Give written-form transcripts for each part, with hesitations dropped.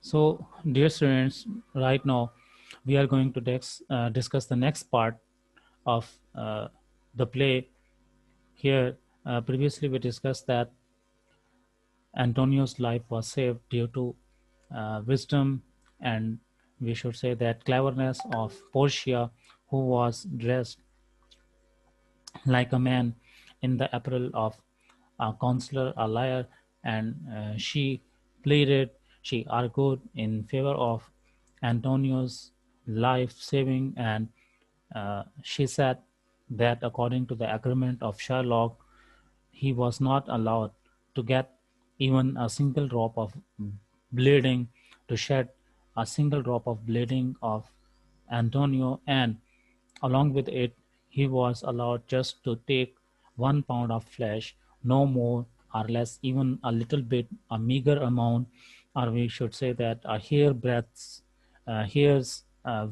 So, dear students, right now we are going to discuss the next part of the play. Here, previously we discussed that Antonio's life was saved due to wisdom and we should say that cleverness of Portia, who was dressed like a man in the apparel of a counselor, a liar, and she argued in favor of Antonio's life saving, and she said that according to the agreement of Sherlock, he was not allowed to get even a single drop of bleeding, to shed a single drop of bleeding of Antonio, and along with it, he was allowed just to take 1 pound of flesh, no more or less, even a little bit, a meager amount, or we should say that a hair's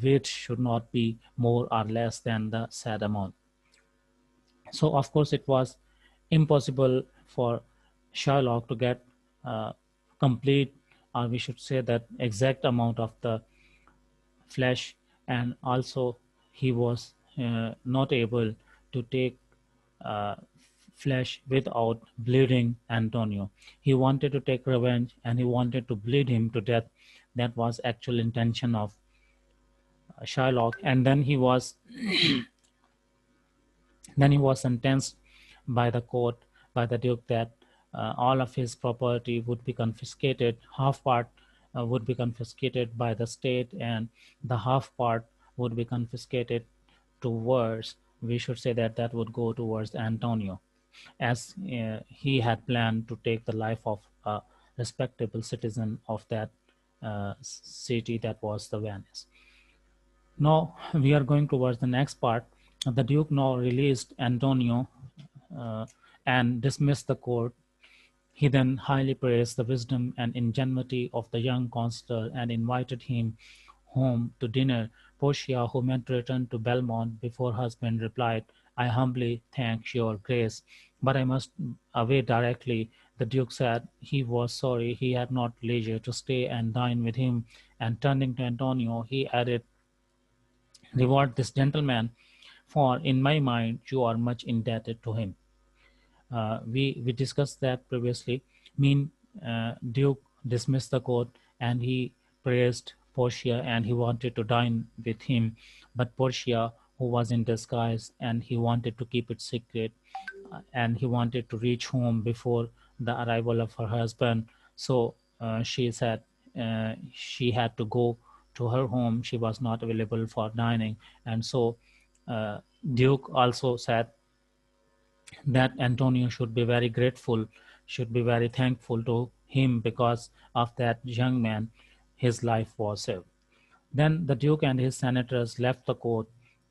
weight should not be more or less than the said amount. So, of course, it was impossible for Sherlock to get complete, or we should say that exact amount of the flesh, and also he was not able to take uh, flesh without bleeding Antonio. He wanted to take revenge and he wanted to bleed him to death. That was actual intention of Shylock, and then he was sentenced by the court, by the Duke, that all of his property would be confiscated. Half part would be confiscated by the state, and the half part would be confiscated towards, we should say that that would go towards Antonio, as he had planned to take the life of a respectable citizen of that city, that was the Venice. Now we are going towards the next part. The Duke now released Antonio uh, and dismissed the court. He then highly praised the wisdom and ingenuity of the young constable and invited him home to dinner. Portia, who meant to return to Belmont before her husband, replied, "I humbly thank your grace, but I must away directly." The Duke said he was sorry he had not leisure to stay and dine with him, and turning to Antonio, he added, "Reward this gentleman, for in my mind you are much indebted to him." We discussed that previously. Mean Duke dismissed the court and he praised Portia and he wanted to dine with him, but Portia, who was in disguise, and he wanted to keep it secret, and he wanted to reach home before the arrival of her husband. So she said she had to go to her home. She was not available for dining, and so Duke also said that Antonio should be very grateful, should be very thankful to him, because of that young man, his life was saved. Then the Duke and his senators left the court,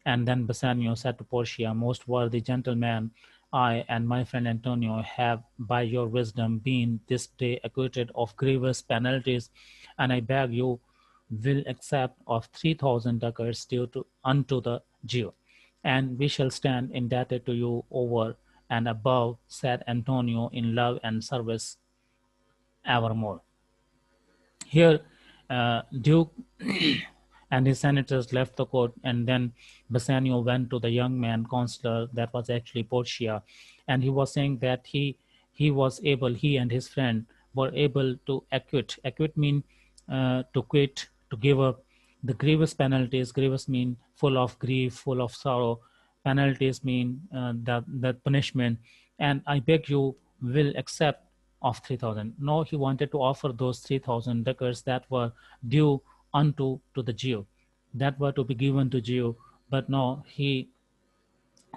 and then Bassanio said to Portia, "Most worthy gentleman, I and my friend Antonio have, by your wisdom, been this day acquitted of grievous penalties, and I beg you will accept of 3,000 ducats due unto the Jew, and we shall stand indebted to you over and above," said Antonio, "in love and service evermore." Here, Duke and his senators left the court, and then Bassanio went to the young man counselor, that was actually Portia, and he was saying that he and his friend were able to acquit mean to quit, to give up the grievous penalties. Grievous mean full of grief, full of sorrow. Penalties mean that punishment, and I beg you will accept of 3,000. No, he wanted to offer those 3,000 ducats that were due unto to the Jew, that were to be given to Jew. But no, he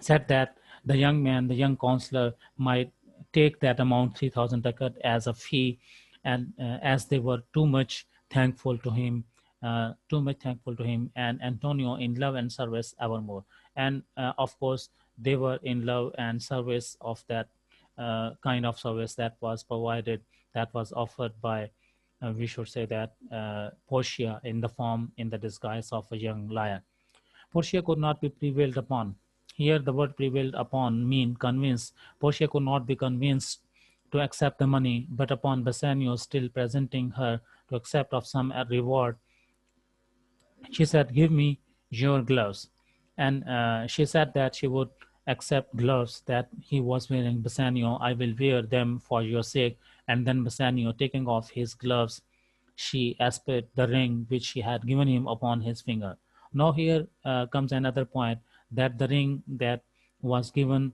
said that the young man, the young counselor, might take that amount, 3,000 ducat, as a fee, and as they were too much thankful to him, and Antonio in love and service evermore. And of course, they were in love and service of that kind of service that was provided, that was offered by, we should say that, Portia, in the disguise of a young lion. Portia could not be prevailed upon. Here, the word prevailed upon mean convinced. Portia could not be convinced to accept the money, but upon Bassanio still presenting her to accept of some reward, she said, "Give me your gloves." And she said that she would accept gloves that he was wearing. Bassanio, "I will wear them for your sake." And then Bassanio, taking off his gloves, she espied the ring which she had given him upon his finger. Now here comes another point, that the ring that was given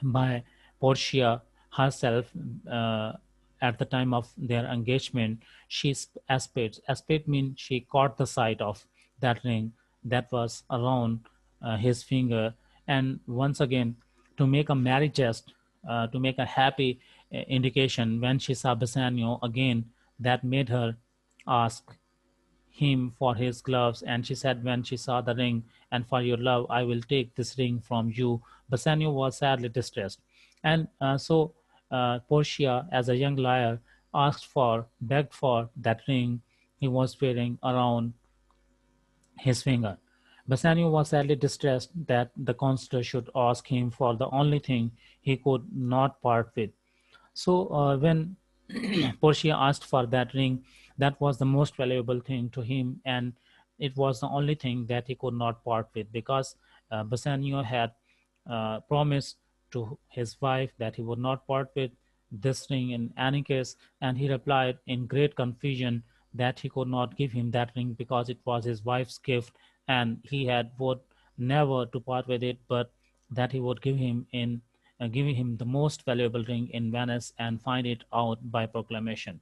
by Portia herself uh, at the time of their engagement, she aspired. Aspired means she caught the sight of that ring that was around his finger. And once again, to make a merry jest, to make a happy indication, when she saw Bassanio again, that made her ask him for his gloves. And she said, when she saw the ring, "And for your love, I will take this ring from you." Bassanio was sadly distressed. And Portia, as a young liar, begged for that ring he was wearing around his finger. Bassanio was sadly distressed that the consular should ask him for the only thing he could not part with. So when Portia asked for that ring, that was the most valuable thing to him, and it was the only thing that he could not part with, because Bassanio had promised to his wife that he would not part with this ring in any case, and he replied in great confusion that he could not give him that ring because it was his wife's gift, and he had vowed never to part with it, but that he would give him the most valuable ring in Venice and find it out by proclamation.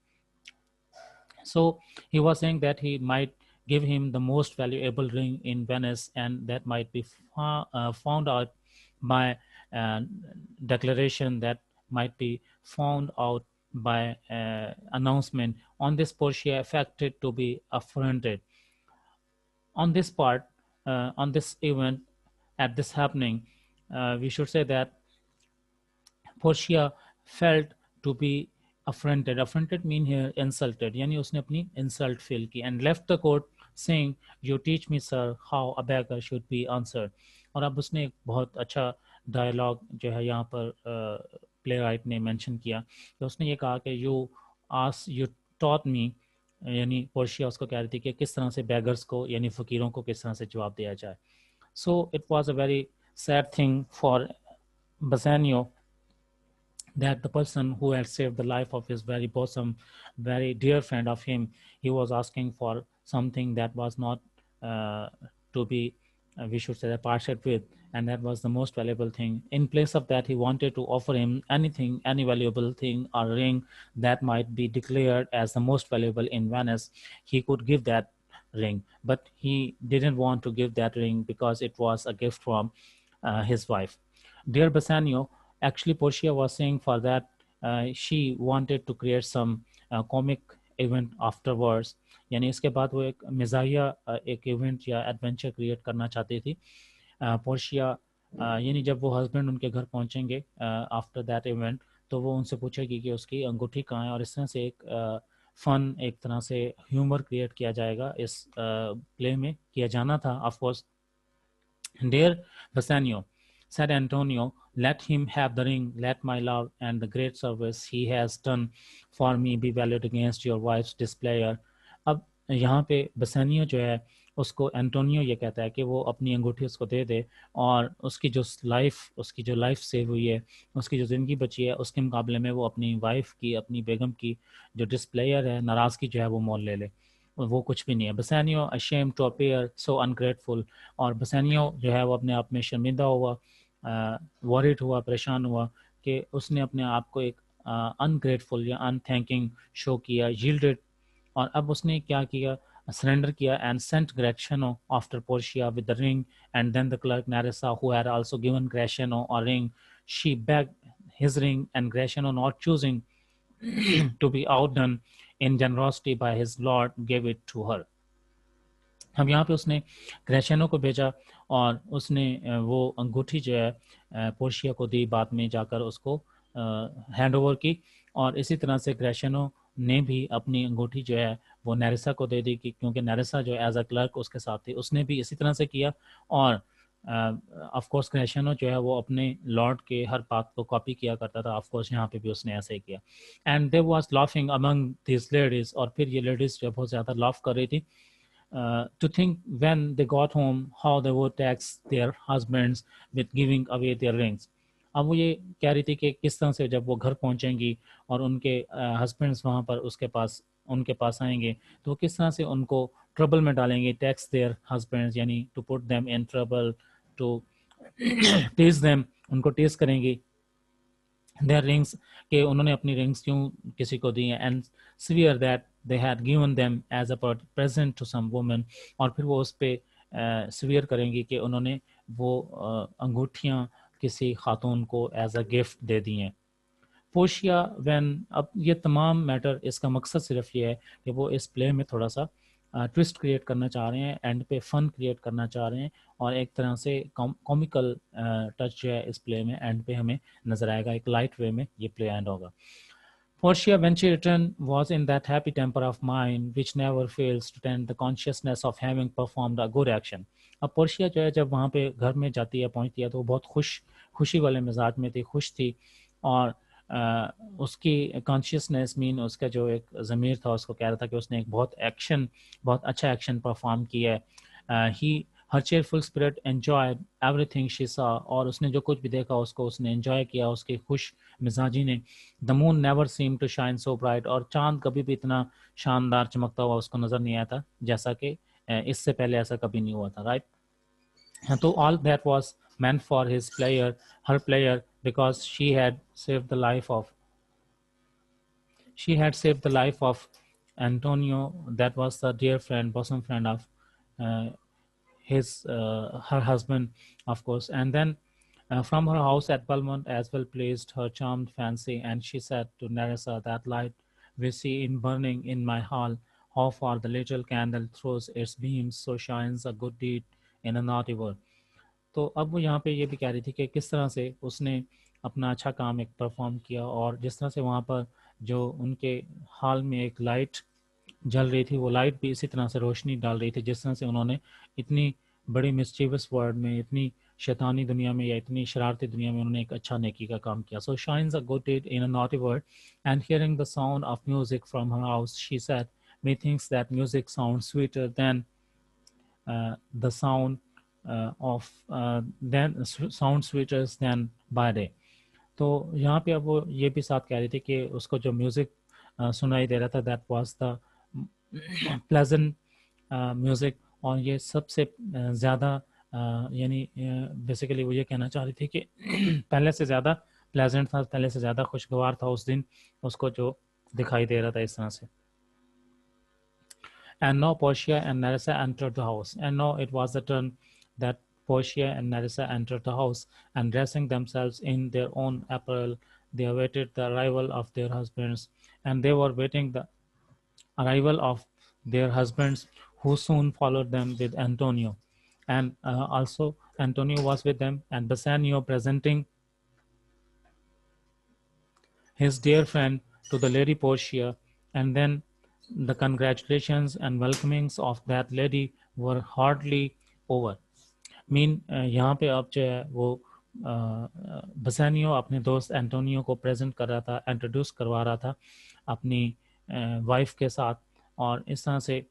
So he was saying that he might give him the most valuable ring in Venice, and that might be found out by declaration, that might be found out by announcement. On this, Portia affected to be affronted. On this part, on this event, at this happening, we should say that Portia felt to be affronted. Affronted mean here insulted. यानी उसने अपनी insult feel की, and left the court saying, "You teach me, sir, how a beggar should be answered." और अब उसने एक बहुत अच्छा डायलॉग जो है यहाँ पर प्ले राइट ने मेंशन किया, तो उसने ये कहा कि यू टॉट मी, यानी पोर्शिया उसको कह रही थी कि किस तरह से बेगर्स को, यानी फ़कीरों को किस तरह से जवाब दिया जाए. So it was a very sad thing for Bassanio that the person who had saved the life of his very bosom, very dear friend of him, he was asking for something that was not to be, we should say, parted with, and that was the most valuable thing. In place of that, he wanted to offer him anything, any valuable thing or ring that might be declared as the most valuable in Venice. He could give that ring, but he didn't want to give that ring because it was a gift from his wife. Dear Bassanio, actually Portia was saying for that she wanted to create some comic event afterwards. यानी इसके बाद वो एक मिजाहिया एक event या adventure create करना चाहती थी. पोर्शिया यानी जब वो हस्बैंड उनके घर पहुंचेंगे आफ्टर दैट इवेंट, तो वो उनसे पूछेगी कि उसकी अंगूठी कहाँ है, और इस तरह से एक फन, एक तरह से ह्यूमर क्रिएट किया जाएगा. इस प्ले में किया जाना था of course. Dear Bassanio, said Antonio, "let him have the ring. Let my love and the great service he has done for me be valued against your wife's displeasure." अब यहाँ पे बसानियो जो है उसको एंटोनियो ये कहता है कि वो अपनी अंगूठी उसको दे दे, और उसकी जो लाइफ सेव हुई है, उसकी जो ज़िंदगी बची है, उसके मुकाबले में वो अपनी वाइफ की, अपनी बेगम की जो डिस्प्लेयर है, नाराज़गी जो है वो मोल ले ले. वो कुछ भी नहीं है. बसानियो ashamed to appear so ungrateful, और बसानियो जो है वो अपने आप में शर्मिंदा हुआ, वरीड हुआ, परेशान हुआ कि उसने अपने आप को एक अनग्रेटफुल या अनथैंकिंग शो किया, yielded. और अब उसने क्या किया, सरेंडर किया, and sent Gratiano after Portia with the ring, and then the clerk Nerissa, who had also given Gratiano a ring, she begged his ring, and Gratiano, not choosing to be outdone in generosity by his lord, gave it to her. अब यहाँ पे उसने ग्रेशियनो को भेजा, और उसने वो अंगूठी जो है पोर्शिया को दी, बाद में जाकर उसको हैंड ओवर की. और इसी तरह से ग्रेशियनो ने भी अपनी अंगूठी जो है वो नेरिसा को दे दी, क्योंकि नेरिसा जो एज अ क्लर्क उसके साथ थी, उसने भी इसी तरह से किया. और ऑफ कोर्स ग्रेशियनो जो है वो अपने लॉर्ड के हर बात को कॉपी किया करता था, ऑफ कोर्स यहाँ पे भी उसने ऐसे ही किया. And they was laughing among this ladies, और फिर ये लेडीज जो बहुत ज़्यादा लाफ कर रही थी. To think when they got home how they would tax their husbands with giving away their rings. अब वो ये कह रही थी कि किस तरह से जब वो घर पहुंचेंगी और उनके हस्बैंड्स वहाँ पर उनके पास आएंगे तो किस तरह से उनको ट्रबल में डालेंगे. टैक्स देयर हस्बैंड्स यानी to put them in trouble, to tease them, उनको टीज करेंगी. देयर रिंग्स के उन्होंने अपनी रिंग्स क्यों किसी को दी हैं. And swear that they had given them as a present to some woman, और फिर वो उस पर स्वीयर करेंगी कि उन्होंने वो अंगूठियाँ किसी खातून को एज अ गिफ्ट दे दी हैं. पोशिया व्हेन, अब ये तमाम मैटर, इसका मकसद सिर्फ ये है कि वो इस प्ले में थोड़ा सा ट्विस्ट क्रिएट करना चाह रहे हैं, एंड पे फन क्रिएट करना चाह रहे हैं, और एक तरह से कॉमिकल टच जो है इस प्ले में एंड पे हमें नजर आएगा. एक लाइट वे में ये प्ले एंड होगा. Portia, when she returned, was in that happy temper of mind which never fails to tend the consciousness of having performed a good action. अब पोर्शिया जो है जब वहाँ पे घर में जाती है, पहुँचती है, तो वो बहुत खुशी वाले मिजाज में थी, खुश थी, और उसकी कॉन्शियसनेस मीन उसका जो एक ज़मीर था उसको कह रहा था कि उसने एक बहुत अच्छा एक्शन परफॉर्म किया है. He her cheerful spirit enjoy everything she saw, और उसने जो कुछ भी देखा उसको उसने एंजॉय किया, उसकी खुश मिजाजी ने. The moon never seem to shine so bright, और चांद कभी भी इतना शानदार चमकता हुआ उसको नज़र नहीं आया था जैसा कि इससे पहले ऐसा कभी नहीं हुआ था. राइट. तो all that was meant for her player, because she had saved the life of Antonio. That was the dear friend, bosom friend of her husband, of course. And then from her house at Belmont as well pleased her charmed fancy, and she said to Nerissa, that light we see in burning in my hall, how far the little candle throws its beams, so shines a good deed in a naughty world. तो अब वो यहाँ पे ये भी कह रही थी कि किस तरह से उसने अपना अच्छा काम एक परफॉर्म किया, और जिस तरह से वहाँ पर जो उनके हॉल में एक लाइट जल रही थी, वो लाइट भी इसी तरह से रोशनी डाल रही थी जिस तरह से उन्होंने इतनी बड़ी मिस्चीवस वर्ल्ड में, इतनी शैतानी दुनिया में या इतनी शरारती दुनिया में उन्होंने एक अच्छा नेकी का काम किया. So shines a good deed in a naughty world, and hearing the sound of music from her house she said, methinks that music sounds sweeter than the sound sound sweeter than by day. तो यहाँ पे अब वो ये भी साथ कह रही थी कि उसको जो म्यूज़िक सुनाई दे रहा था, that was the pleasant music, और ये सबसे ज़्यादा यानी बेसिकली वो ये कहना चाह रही थी कि पहले से ज़्यादा प्लेजेंट था, पहले से ज़्यादा खुशगवार था उस दिन उसको जो दिखाई दे रहा था इस तरह से. And now Portia and Nerissa entered the house, and now it was the turn that Portia and Nerissa entered the house, and dressing themselves in their own apparel, they awaited the arrival of their husbands, and they were waiting the arrival of their husbands, who soon followed them with Antonio. And also Antonio was with them, and Bassanio presenting his dear friend to the Lady Portia, and then the congratulations and welcomings of that lady were hardly over. Mean यहाँ पे अब जो है वो बसानियो अपने दोस्त Antonio को present कर रहा था, इंट्रोड्यूस करवा रहा था अपनी वाइफ के साथ, और इस तरह से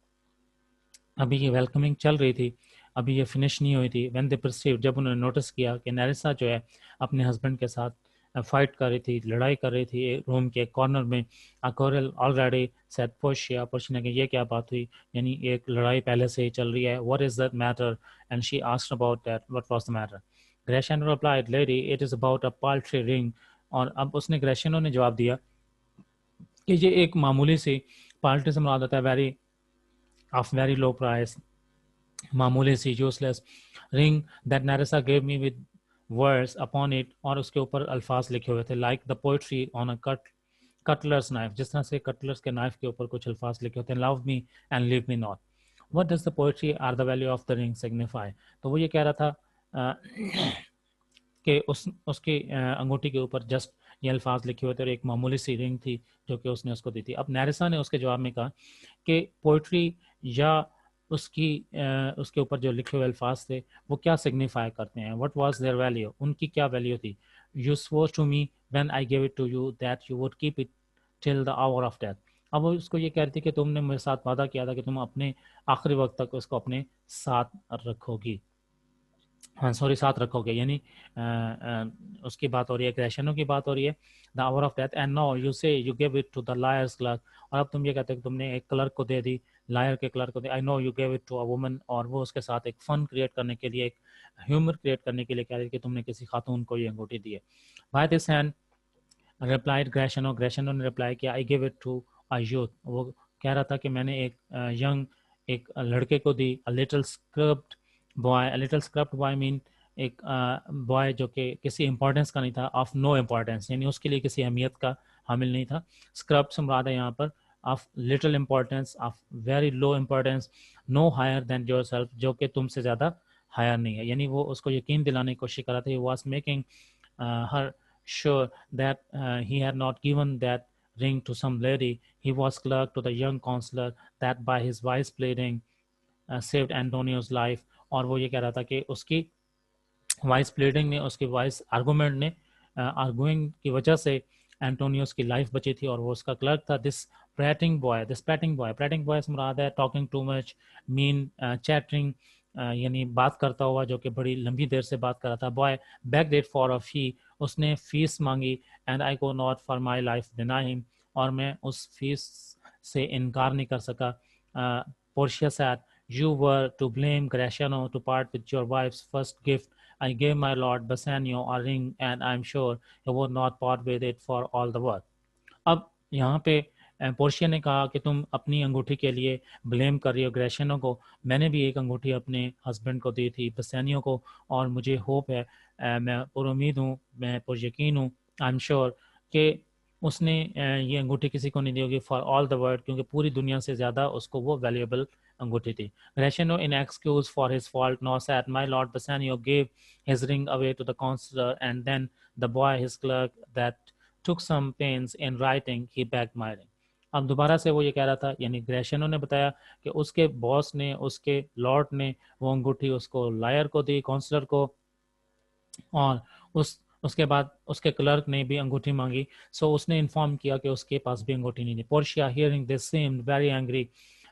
अभी ये वेलकमिंग चल रही थी, अभी ये फिनिश नहीं हुई थी. व्हेन दे परसीव, जब उन्होंने नोटिस किया कि नेरिसा जो है अपने हस्बैंड के साथ फाइट कर रही थी, लड़ाई कर रही थी रूम के कॉर्नर में. अकोरल ऑलरेडी सेड पोशिया ने कहा ये क्या बात हुई, यानी एक लड़ाई पहले से ही चल रही है. What is that matter, and she asked about that what was the matter. Gratiano replied, lady it is about a paltry ring. और अब उसने ग्रेशियनो ने जवाब दिया कि ये एक मामूली सी, पाल्ट्री से मुराद होता है very of very low price, मामूली सी useless ring that Nerissa gave me with words upon it, और उसके ऊपर अल्फाज लिखे हुए थे like the poetry on a cutler's knife, जिस तरह से कटलर्स के नाइफ के ऊपर कुछ अल्फाज लिखे होते हैं, love me and leave me not. What does the poetry or the value of the ring signify. तो वो ये कह रहा था कि उसकी अंगूठी के ऊपर जस्ट ये अल्फाज लिखे हुए थे, और एक मामूली सी रिंग थी जो कि उसने उसको दी थी. अब नेरिसा ने उसके जवाब में कहा कि पोइट्री या उसके ऊपर जो लिखे हुए अल्फाज थे वो क्या सिग्निफाई करते हैं, व्हाट वाज देयर वैल्यू, उनकी क्या वैल्यू थी। You swore to me when I give it to you that you would keep it till the hour of death. अब वो उसको ये कह रही थी कि तुमने मेरे साथ वादा किया था कि तुम अपने आखिरी वक्त तक उसको अपने साथ रखोगी, हाँ सॉरी साथ रखोगे, यानी उसकी बात हो रही है, ग्रेशनो की बात हो रही है। The hour of death and no you say you give it to the lawyer's clerk, और अब तुम ये कहते हो कि तुमने एक क्लर्क को दे दी, लायर के क्लर्क को दे। I know you give it to a woman, और वो उसके साथ एक फन क्रिएट करने के लिए, एक ह्यूमर क्रिएट करने के लिए कह रही है कि तुमने किसी खातून को ये अंगूठी दी है। By this hand replied Gratiano, Gratiano ने रिप्लाई किया I give it to a youth, वो कह रहा था कि मैंने एक यंग एक लड़के को दी। A little scrubbed boy, a little scrubbed boy mean एक बॉय जो कि किसी इंपॉर्टेंस का नहीं था, ऑफ नो इम्पॉर्टेंस, यानी उसके लिए किसी अहमियत का हामिल नहीं था। स्क्रब्ड से मुराद है यहाँ पर of little importance, of very low importance, no higher than yourself, जो कि तुमसे ज़्यादा हायर नहीं है। यानी वो उसको यकीन दिलाने की कोशिश कर रहा था, he was making her sure that he had not given that ring to some lady. He was clerk to the young counselor that by his wise pleading saved Antonio's life. और वो ये कह रहा था कि उसकी वाइस प्लेडिंग ने, उसके वाइस आर्गूमेंट ने, आर्गुइंग की वजह से एंटोनियोस की लाइफ बची थी, और वो उसका क्लर्क था। प्रेटिंग बॉय से मुराद है talking too much, mean chattering, यानी बात करता हुआ, जो कि बड़ी लंबी देर से बात कर रहा था। Boy begged it for a fee, उसने फीस मांगी, and I could not for my life deny him, और मैं उस फीस से इनकार नहीं कर सका। Portia said you were to blame Gratiano to part with your wife's first gift. I gave my lord Bassanio a ring and I'm sure he would not part with it for all the world. अब यहाँ पे Portia ने कहा कि तुम अपनी अंगूठी के लिए ब्लेम कर रही हो ग्रेशियनो को, मैंने भी एक अंगूठी अपने हस्बैंड को दी थी बसानियो को, और मुझे होप है, मैं पुरुमीद हूँ, मैं पुरयकीन हूँ, आई एम श्योर कि उसने ये अंगूठी किसी को नहीं दी होगी फॉर ऑल द वर्ल्ड, क्योंकि पूरी दुनिया से ज़्यादा उसको वो वैल्यूएबल अंगूठी थी। Gratiano, in excuse for his fault, now said, My lord Bassanio gave his ring away to the counselor, and then the boy, his clerk, that took some pains in writing, he begged my ring. अब दोबारा से वो ये कह रहा था, यानी ग्रेशियनो ने बताया कि उसके बॉस ने, उसके लॉर्ड ने वो अंगूठी उसको लायर को दी, काउंसलर को, और उसके बाद उसके क्लर्क ने भी अंगूठी मांगी। सो उसने इन्फॉर्म किया कि उसके पास भी अंगूठी नहीं थी। Portia hearing this seemed very angry,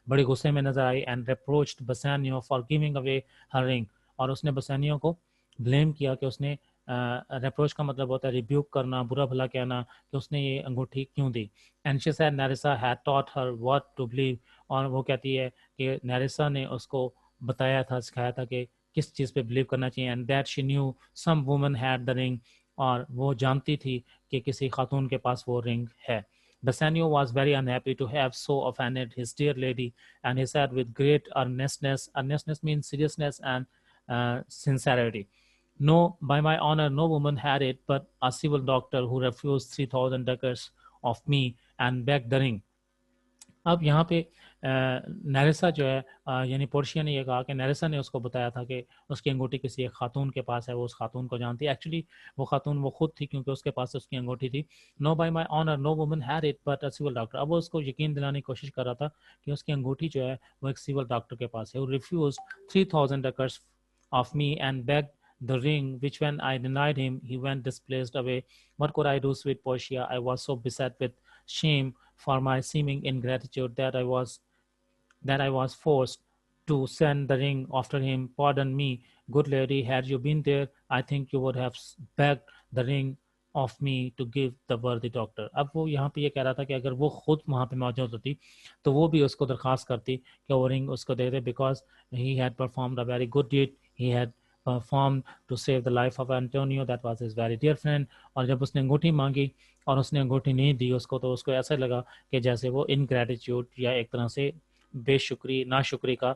बड़ी गुस्से में नजर आई, and reproached Bassanio for giving away her ring, और उसने बसानियो को ब्लेम किया कि उसने, रिप्रोच का मतलब होता है रिब्यूक करना, बुरा भला कहना, कि उसने ये अंगूठी क्यों दी। And she said Nerissa had taught her what to believe, और वो कहती है कि नैरिसा ने उसको बताया था, सिखाया था कि किस चीज़ पे बिलीव करना चाहिए, and that she knew some woman had the ring, और वो जानती थी कि किसी खातून के पास वो रिंग है। Bassanio was very unhappy to have so offended his dear lady, and he said with great earnestness, earnestness means seriousness and sincerity, no, by my honor, no woman had it but a civil doctor who refused 3,000 ducats of me and begged the ring. अब यहाँ पे नैरिसा जो है, यानी Portia ने ये कहा कि नैरिसा ने उसको बताया था कि उसकी अंगूठी किसी एक खातून के पास है, वो उस खातून को जानती है। एक्चुअली वो खातून वो खुद थी, क्योंकि उसके पास उसकी अंगूठी थी। No by my honour no woman had it but a civil doctor, अब वो उसको यकीन दिलाने की कोशिश कर रहा था कि उसकी अंगूठी जो है वो एक सिविल डॉक्टर के पास है। वो refuse 3,000 डकर्स of me and begged the ring, which when I denied him, he went displeased away. What could I do, sweet Portia? I was so beset with shame for my seeming ingratitude that I was forced to send the ring after him. Pardon me, good lady, had you been there, I think you would have begged the ring of me to give the worthy doctor. अब वो यहाँ पे ये कह रहा था कि अगर वो खुद वहाँ पे मौजूद होती तो वो भी उसको दरख्वास्त करती कि वो रिंग उसको दे दे, because he had performed a very good deed, he had perform to save the life of Antonio, that was his very dear friend. और जब उसने अंगूठी मांगी और उसने अंगूठी नहीं दी उसको, तो उसको ऐसा लगा कि जैसे वो इनग्रेटिट्यूड या एक तरह से बेशुक्री नाशुक्री का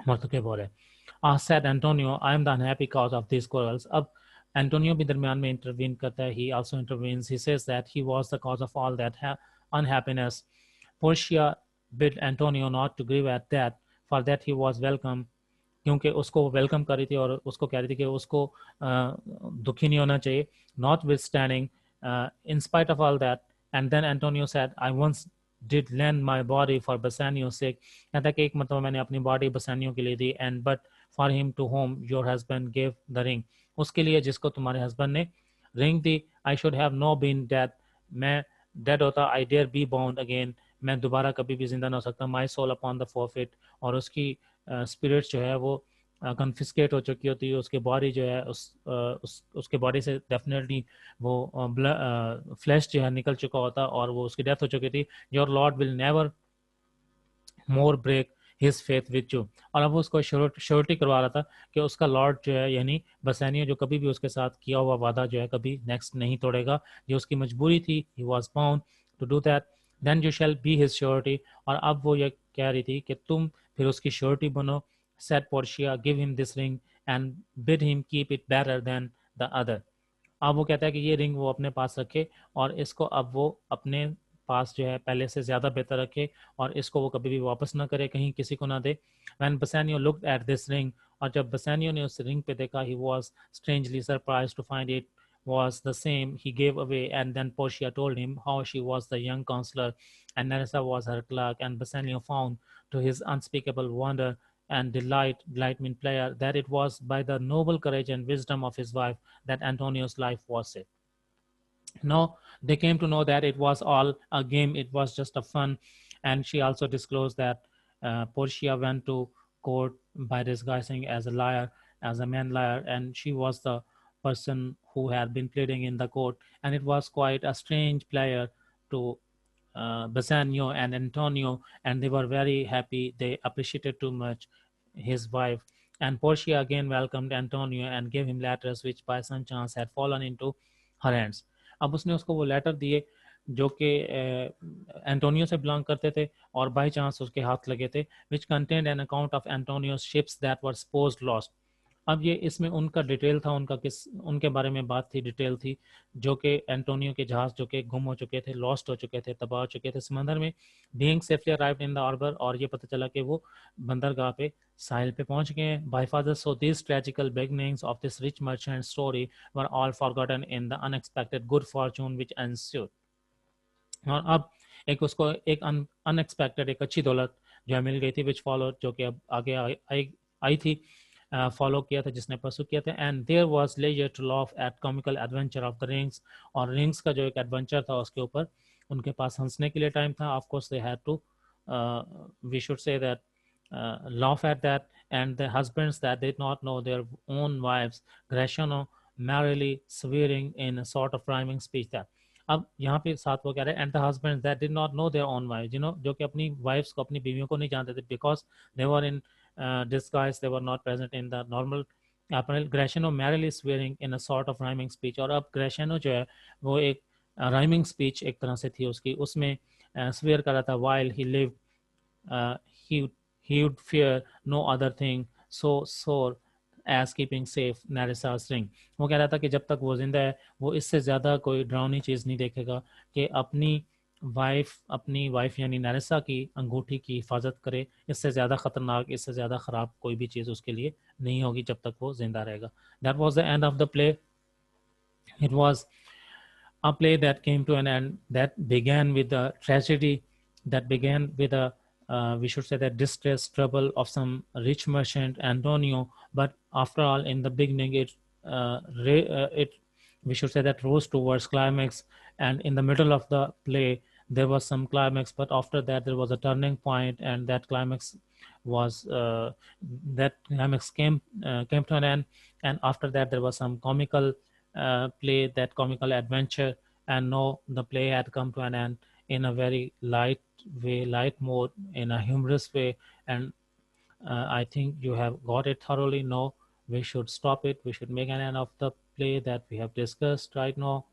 मरतकब हो रहा है। Said Antonio, I am the unhappy cause of this quarrels. अब एंटोनियो भी दरमियान में इंटरवीन करता है, he also intervenes, he says that he was the cause of all that unhappiness. Portia bid Antonio not to grieve at that, for that he was welcome, क्योंकि उसको welcome कर रही थी और उसको कह रही थी कि उसको दुखी नहीं होना चाहिए। Notwithstanding in spite of all that, and then Antonio said, I once did lend my body for Bassanio's sake. कहता है कि एक मतलब मैंने अपनी बॉडी बसानियों के लिए दी, and but for him to whom your husband gave the ring, उसके लिए जिसको तुम्हारे हस्बैंड ने ring the, I should have no been dead, मैं डेड होता, I dare be bound again, मैं दोबारा कभी भी जिंदा ना हो सकता, my soul upon the forfeit, और उसकी स्पिरिट जो है वो कन्फिस्केट हो चुकी होती है, उसकी बॉडी जो है उसके बॉडी से डेफिनेटली वो फ्लैश जो है निकल चुका होता और वो उसकी डेथ हो चुकी थी। Your lord will never more break his faith with you, और अब वो उसको श्योरिटी करवा रहा था कि उसका लॉर्ड जो है यानी बसैनियो जो कभी भी उसके साथ किया हुआ वादा जो है कभी नेक्स्ट नहीं तोड़ेगा, ये उसकी मजबूरी थी, he was bound to do that, then you shall be his surety, और अब वो ये कह रही थी कि तुम फिर उसकी श्योरिटी बनो, set Portia give him this ring and bid him keep it better than the other, अब वो कहता है कि ये रिंग वो अपने पास रखे और इसको अब वो अपने पास जो है पहले से ज़्यादा बेहतर रखे और इसको वो कभी भी वापस ना करे, कहीं किसी को ना दे। When Bassanio looked at this ring, और जब बसैनियो ने उस रिंग पे देखा, he was strangely surprise to find it was the same he gave away, and then Portia told him how she was the young counselor and Nerissa was her clerk, and Bassanio found to his unspeakable wonder and delight mean player, that it was by the noble courage and wisdom of his wife that Antonio's life was saved. No, they came to know that it was all a game, it was just a fun. And she also disclosed that Portia went to court by disguising as a liar, as a man liar, and she was the person who had been pleading in the court. And it was quite a strange player to Bassanio and Antonio, and they were very happy. They appreciated too much his wife. And Portia again welcomed Antonio and gave him letters which by some chance had fallen into her hands. अब उसने उसको वो letter दिए जो कि Antonio से belong करते थे और बाई चांस उसके हाथ लगे थे, which content an account of Antonio's ships that were supposed lost. अब ये इसमें उनका डिटेल था, उनका किस उनके बारे में बात थी, डिटेल थी, जो कि एंटोनियो के जहाज जो कि गुम हो चुके थे, लॉस्ट हो चुके थे, तबाह हो चुके थे समंदर में, being safely arrived in the harbour, और ये पता चला कि वो बंदरगाह पे साहिल पे पहुंच गए हैं। By father so this tragical beginnings of this rich merchant story were all forgotten in the unexpected good fortune which ensued. और अब एक उसको एक अनएक्सपेक्टेड एक अच्छी दौलत जो है मिल गई थी, विच फॉलो जो कि अब आगे आई थी, फॉलो किया था, जिसने परसू किया था। And there was leisure to laugh at comical adventure of the rings, और रिंग्स का जो एक एडवेंचर था उसके ऊपर उनके पास हंसने के लिए टाइम था। Of course they had to we should say that laugh at that, and the husbands that did not know their own wives, Gratiano merrily swearing in a sort of rhyming speech that, अब यहाँ पे साथ वो कह रहे हैं, and the husbands that did not know their own wife, you know, जो कि अपनी वाइफ्स को, अपनी बीवियों को नहीं जानते थे, because they were in disguise, they were not present in the normal apparel. Gratiano merrily swearing in a sort of rhyming speech, और अब Gratiano जो है वो एक rhyming speech एक तरह से थी उसकी, उसमें swear कर रहा था, while he lived uh, he he would fear no other thing so sore as keeping safe Narissa's ring। वो कह रहा था कि जब तक वो जिंदा है वो इससे ज़्यादा कोई डरावनी चीज़ नहीं देखेगा कि अपनी वाइफ यानी नारिसा की अंगूठी की हिफाजत करे, इससे ज़्यादा ख़तरनाक, इससे ज़्यादा ख़राब कोई भी चीज़ उसके लिए नहीं होगी जब तक वो जिंदा रहेगा। That was the end of the play. It was a play that came to an end, that began with a tragedy, that began with a we should say that distress, trouble of some rich merchant Antonio, but after all, in the beginning, it we should say that rose towards climax, and in the middle of the play there was some climax, but after that there was a turning point, and that climax was came to an end, and after that there was some comical play, that comical adventure, and now the play had come to an end in a very light way, light mode, in a humorous way, and I think you have got it thoroughly. Now we should stop it. We should make an end of the play that we have discussed right now.